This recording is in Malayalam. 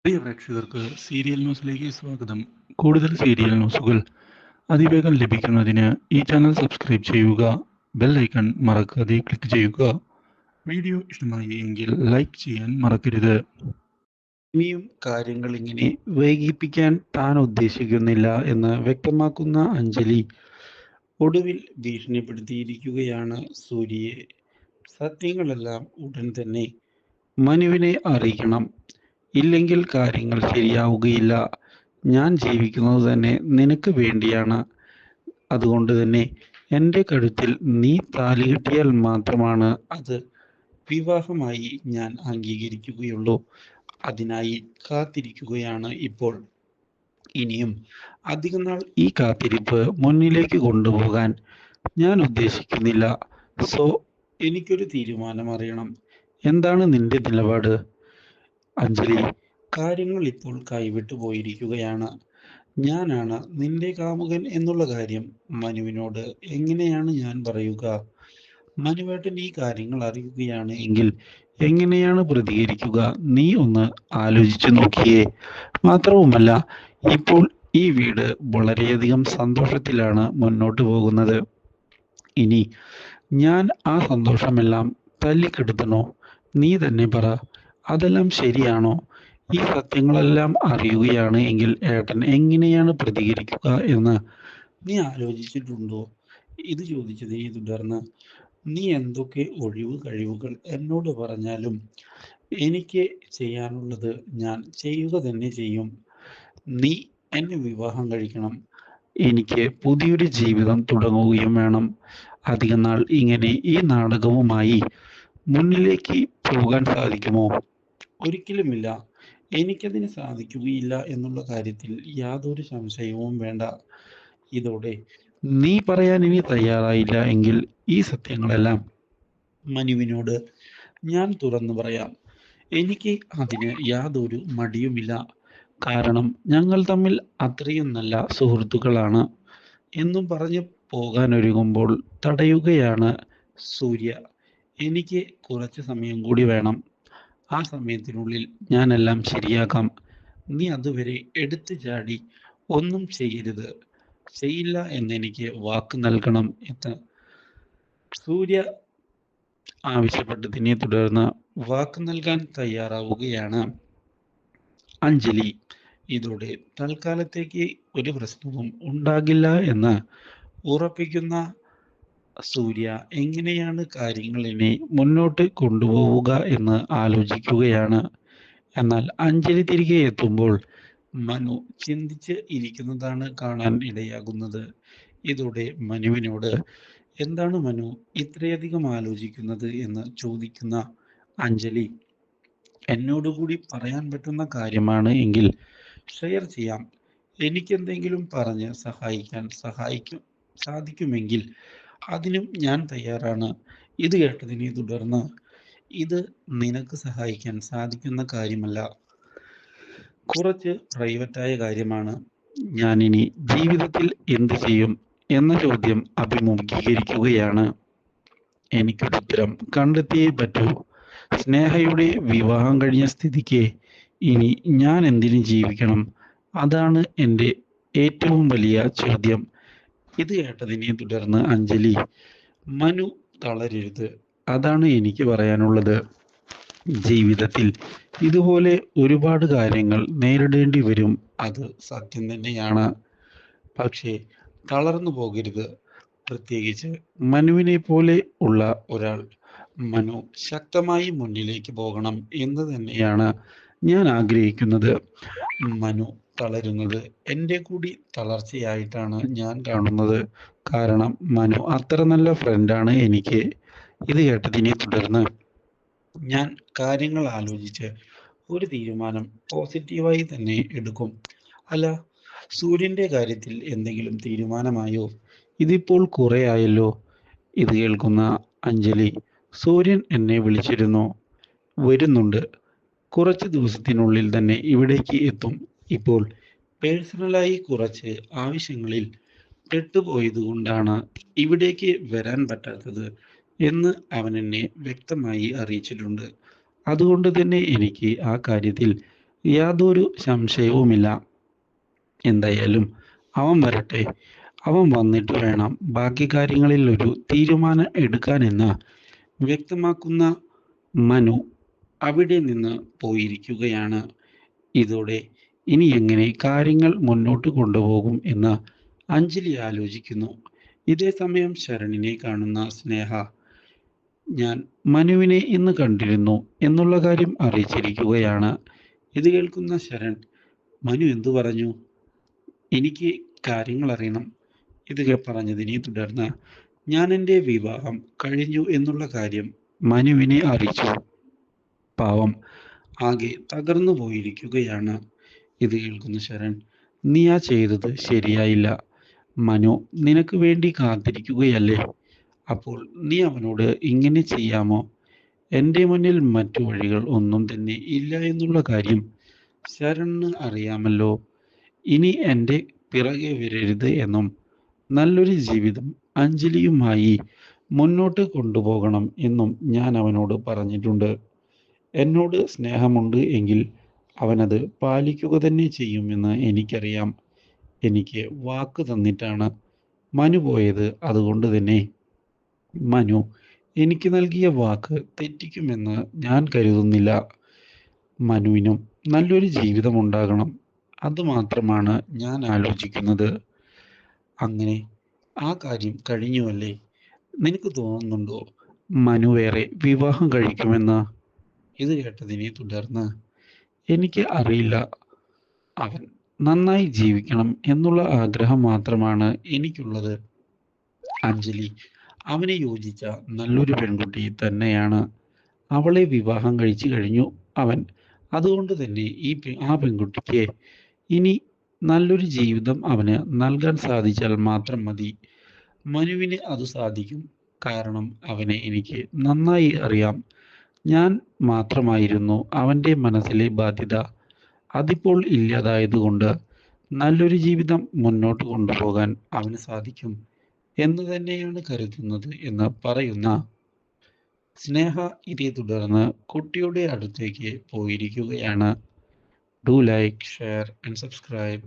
പ്രിയ പ്രേക്ഷകർക്ക് സീരിയൽ ന്യൂസിലേക്ക് സ്വാഗതം. കൂടുതൽ സീരിയൽ ന്യൂസുകൾ അതിവേഗം ലഭിക്കുന്നതിന് ഈ ചാനൽ സബ്സ്ക്രൈബ് ചെയ്യുക. ബെൽ ഐക്കൺ മറക്കാതെ ക്ലിക്ക് ചെയ്യുക. വീഡിയോ ഇഷ്ടമായി എങ്കിൽ ലൈക്ക് ചെയ്യാൻ മറക്കരുത്. ഇനിയും കാര്യങ്ങൾ ഇങ്ങനെ വൈകിപ്പിക്കാൻ താൻ ഉദ്ദേശിക്കുന്നില്ല എന്ന് വ്യക്തമാക്കുന്ന അഞ്ജലി ഒടുവിൽ ഭീഷണിപ്പെടുത്തിയിരിക്കുകയാണ് സൂര്യയെ. സത്യങ്ങളെല്ലാം ഉടൻ തന്നെ മനുവിനെ അറിയിക്കണം, ഇല്ലെങ്കിൽ കാര്യങ്ങൾ ശരിയാവുകയില്ല. ഞാൻ ജീവിക്കുന്നത് തന്നെ നിനക്ക് വേണ്ടിയാണ്. അതുകൊണ്ട് തന്നെ എൻ്റെ കഴുത്തിൽ നീ താലി കെട്ടിയാൽ മാത്രമാണ് അത് വിവാഹമായി ഞാൻ അംഗീകരിക്കുകയുള്ളൂ. അതിനായി കാത്തിരിക്കുകയാണ് ഇപ്പോൾ. ഇനിയും അധികം നാൾ ഈ കാത്തിരിപ്പ് മുന്നിലേക്ക് കൊണ്ടുപോകാൻ ഞാൻ ഉദ്ദേശിക്കുന്നില്ല. സോ എനിക്കൊരു തീരുമാനം അറിയണം. എന്താണ് നിന്റെ നിലപാട്? അഞ്ജലി, കാര്യങ്ങൾ ഇപ്പോൾ കൈവിട്ടു പോയിരിക്കുകയാണ്. ഞാനാണ് നിന്റെ കാമുകൻ എന്നുള്ള കാര്യം മനുവിനോട് എങ്ങനെയാണ് ഞാൻ പറയുക? മനുവേട്ടൻ ഈ കാര്യങ്ങൾ അറിയുകയാണ് എങ്കിൽ എങ്ങനെയാണ് പ്രതികരിക്കുക? നീ ഒന്ന് ആലോചിച്ചു നോക്കിയേ. മാത്രവുമല്ല, ഇപ്പോൾ ഈ വീട് വളരെയധികം സന്തോഷത്തിലാണ് മുന്നോട്ട് പോകുന്നത്. ഇനി ഞാൻ ആ സന്തോഷമെല്ലാം തല്ലിക്കെടുത്തണോ? നീ തന്നെ പറ. അതെല്ലാം ശരിയാണോ? ഈ സത്യങ്ങളെല്ലാം അറിയുകയാണ് എങ്കിൽ ഏട്ടൻ എങ്ങനെയാണ് പ്രതികരിക്കുക എന്ന് നീ ആലോചിച്ചിട്ടുണ്ടോ? ഇത് ചോദിച്ചതിനെ തുടർന്ന് നീ എന്തൊക്കെ ഒഴിവ് കഴിവുകൾ എന്നോട് പറഞ്ഞാലും എനിക്ക് ചെയ്യാനുള്ളത് ഞാൻ ചെയ്യുക തന്നെ ചെയ്യും. നീ എന്നെ വിവാഹം കഴിക്കണം. എനിക്ക് പുതിയൊരു ജീവിതം തുടങ്ങുകയും വേണം. അധികം നാൾ ഇങ്ങനെ ഈ നാടകവുമായി മുന്നിലേക്ക് പോകാൻ സാധിക്കുമോ? ഒരിക്കലുമില്ല. എനിക്കതിന് സാധിക്കുകയില്ല എന്നുള്ള കാര്യത്തിൽ യാതൊരു സംശയവും വേണ്ട. ഇതോടെ നീ പറയാൻ ഇനി തയ്യാറായില്ല എങ്കിൽ ഈ സത്യങ്ങളെല്ലാം മനുവിനോട് ഞാൻ തുറന്നു പറയാം. എനിക്ക് അതിന് യാതൊരു മടിയുമില്ല. കാരണം ഞങ്ങൾ തമ്മിൽ അത്രയും നല്ല സുഹൃത്തുക്കളാണ് എന്നും പറഞ്ഞ് പോകാനൊരുങ്ങുമ്പോൾ തടയുകയാണ് സൂര്യ. എനിക്ക് കുറച്ച് സമയം കൂടി വേണം. ആ സമയത്തിനുള്ളിൽ ഞാനെല്ലാം ശരിയാക്കാം. നീ അതുവരെ എടുത്തു ചാടി ഒന്നും ചെയ്യരുത്. ചെയ്യില്ല എന്നെനിക്ക് വാക്ക് നൽകണം എന്ന് സൂര്യ ആവശ്യപ്പെട്ടതിനെ തുടർന്ന് വാക്ക് നൽകാൻ തയ്യാറാവുകയാണ് അഞ്ജലി. ഇതോടെ തൽക്കാലത്തേക്ക് ഒരു പ്രശ്നവും ഉണ്ടാകില്ല എന്ന് ഉറപ്പിക്കുന്ന സൂര്യ എങ്ങനെയാണ് കാര്യങ്ങളിനെ മുന്നോട്ട് കൊണ്ടുപോവുക എന്ന് ആലോചിക്കുകയാണ്. എന്നാൽ അഞ്ജലി തിരികെ എത്തുമ്പോൾ മനു ചിന്തിച്ച് ഇരിക്കുന്നതാണ് കാണാൻ ഇടയാകുന്നത്. ഇതോടെ മനുവിനോട് എന്താണ് മനു ഇത്രയധികം ആലോചിക്കുന്നത് എന്ന് ചോദിക്കുന്ന അഞ്ജലി, എന്നോടുകൂടി പറയാൻ പറ്റുന്ന കാര്യമാണ് എങ്കിൽ ഷെയർ ചെയ്യാം. എനിക്കെന്തെങ്കിലും പറഞ്ഞ് സാധിക്കുമെങ്കിൽ അതിനും ഞാൻ തയ്യാറാണ്. ഇത് കേട്ടതിനെ തുടർന്ന് ഇത് നിനക്ക് സഹായിക്കാൻ സാധിക്കുന്ന കാര്യമല്ല, കുറച്ച് പ്രൈവറ്റായ കാര്യമാണ്. ഞാനിനി ജീവിതത്തിൽ എന്ത് ചെയ്യും എന്ന ചോദ്യം അഭിമുഖീകരിക്കുകയാണ്. എനിക്കൊരു ഉത്തരം കണ്ടെത്തിയേ പറ്റൂ. സ്നേഹയുടെ വിവാഹം കഴിഞ്ഞ സ്ഥിതിക്ക് ഇനി ഞാൻ എന്തിനു ജീവിക്കണം? അതാണ് എൻ്റെ ഏറ്റവും വലിയ ചോദ്യം. ഇത് കേട്ടതിനെ തുടർന്ന് അഞ്ജലി, മനു തളരരുത്, അതാണ് എനിക്ക് പറയാനുള്ളത്. ജീവിതത്തിൽ ഇതുപോലെ ഒരുപാട് കാര്യങ്ങൾ നേരിടേണ്ടി വരും, അത് സത്യം തന്നെയാണ്. പക്ഷേ തളർന്നു പോകരുത്. പ്രത്യേകിച്ച് മനുവിനെ പോലെ ഉള്ള ഒരാൾ. മനു ശക്തമായി മുന്നിലേക്ക് പോകണം എന്ന് തന്നെയാണ് ഞാൻ ആഗ്രഹിക്കുന്നത്. മനു തളരുന്നത് എൻ്റെ കൂടി തളർച്ചയായിട്ടാണ് ഞാൻ കാണുന്നത്. കാരണം മനു അത്ര നല്ല ഫ്രണ്ടാണ് എനിക്ക്. ഇത് കേട്ടതിനെ തുടർന്ന് ഞാൻ കാര്യങ്ങൾ ആലോചിച്ച് ഒരു തീരുമാനം പോസിറ്റീവായി തന്നെ എടുക്കും. അല്ല, സൂര്യൻ്റെ കാര്യത്തിൽ എന്തെങ്കിലും തീരുമാനമായോ? ഇതിപ്പോൾ കുറെ ആയല്ലോ. ഇത് കേൾക്കുന്ന അഞ്ജലി, സൂര്യൻ എന്നെ വിളിച്ചിരുന്നു, വരുന്നുണ്ട്. കുറച്ച് ദിവസത്തിനുള്ളിൽ തന്നെ ഇവിടേക്ക് എത്തും. ഇപ്പോൾ പേഴ്സണലായി കുറച്ച് ആവശ്യങ്ങളിൽ പെട്ടുപോയതുകൊണ്ടാണ് ഇവിടേക്ക് വരാൻ പറ്റാത്തത് എന്ന് അവൻ എന്നെ വ്യക്തമായി അറിയിച്ചിട്ടുണ്ട്. അതുകൊണ്ട് തന്നെ എനിക്ക് ആ കാര്യത്തിൽ യാതൊരു സംശയവുമില്ല. എന്തായാലും അവൻ വരട്ടെ, അവൻ വന്നിട്ട് വേണം ബാക്കി കാര്യങ്ങളിൽ ഒരു തീരുമാനം എടുക്കാനെന്ന് വ്യക്തമാക്കുന്ന മനു അവിടെ നിന്ന് പോയിരിക്കുകയാണ്. ഇതോടെ ഇനി എങ്ങനെ കാര്യങ്ങൾ മുന്നോട്ട് കൊണ്ടുപോകും എന്ന് അഞ്ജലി ആലോചിക്കുന്നു. ഇതേ സമയം ശരണിനെ കാണുന്ന സ്നേഹ ഞാൻ മനുവിനെ ഇന്ന് കണ്ടിരുന്നു എന്നുള്ള കാര്യം അറിയിച്ചിരിക്കുകയാണ്. ഇത് കേൾക്കുന്ന ശരൺ, മനു എന്തു പറഞ്ഞു? എനിക്ക് കാര്യങ്ങൾ അറിയണം. ഇത് പറഞ്ഞതിനെ തുടർന്ന് ഞാൻ എൻ്റെ വിവാഹം കഴിഞ്ഞു എന്നുള്ള കാര്യം മനുവിനെ അറിയിച്ചു. പാവം ആകെ തകർന്നു പോയിരിക്കുകയാണ്. ഇത് കേൾക്കുന്ന ശരൺ, നീ ആ ചെയ്തത് ശരിയായില്ല. മനു നിനക്ക് വേണ്ടി കാത്തിരിക്കുകയല്ലേ. അപ്പോൾ നീ അവനോട് ഇങ്ങനെ ചെയ്യാമോ? എൻ്റെ മുന്നിൽ മറ്റു വഴികൾ ഒന്നും തന്നെ ഇല്ല എന്നുള്ള കാര്യം ശരണിന് അറിയാമല്ലോ. ഇനി എൻ്റെ പിറകെ വരരുത് എന്നും നല്ലൊരു ജീവിതം അഞ്ജലിയുമായി മുന്നോട്ട് കൊണ്ടുപോകണം എന്നും ഞാൻ അവനോട് പറഞ്ഞിട്ടുണ്ട്. എന്നോട് സ്നേഹമുണ്ട് എങ്കിൽ അവനത് പാലിക്കുക തന്നെ ചെയ്യുമെന്ന് എനിക്കറിയാം. എനിക്ക് വാക്ക് തന്നിട്ടാണ് മനു പോയത്. അതുകൊണ്ട് തന്നെ മനു എനിക്ക് നൽകിയ വാക്ക് തെറ്റിക്കുമെന്ന് ഞാൻ കരുതുന്നില്ല. മനുവിനും നല്ലൊരു ജീവിതം ഉണ്ടാകണം, അതുമാത്രമാണ് ഞാൻ ആലോചിക്കുന്നത്. അങ്ങനെ ആ കാര്യം കഴിഞ്ഞുവല്ലേ? നിനക്ക് തോന്നുന്നുണ്ടോ മനു വേറെ വിവാഹം കഴിക്കുമെന്ന്? ഇത് കേട്ടതിനെ തുടർന്ന് എനിക്ക് അറിയില്ല. അവൻ നന്നായി ജീവിക്കണം എന്നുള്ള ആഗ്രഹം മാത്രമാണ് എനിക്കുള്ളത്. അഞ്ജലി അവനെ യോജിച്ച നല്ലൊരു പെൺകുട്ടി തന്നെയാണ്. അവളെ വിവാഹം കഴിച്ചു കഴിഞ്ഞു അവൻ. അതുകൊണ്ട് തന്നെ ആ പെൺകുട്ടിക്ക് ഇനി നല്ലൊരു ജീവിതം അവന് നൽകാൻ സാധിച്ചാൽ മാത്രം മതി. മനുവിന് അത് സാധിക്കും. കാരണം അവനെ എനിക്ക് നന്നായി അറിയാം. ഞാൻ മാത്രമായിരുന്നു അവൻ്റെ മനസ്സിലെ ബാധ്യത. അതിപ്പോൾ ഇല്ലാതായതുകൊണ്ട് നല്ലൊരു ജീവിതം മുന്നോട്ട് കൊണ്ടുപോകാൻ അവന് സാധിക്കും എന്ന് തന്നെയാണ് കരുതുന്നത് എന്ന് പറയുന്ന സ്നേഹ ഇതേ തുടർന്ന് കുട്ടിയുടെ അടുത്തേക്ക് പോയിരിക്കുകയാണ്. Do like, share and subscribe.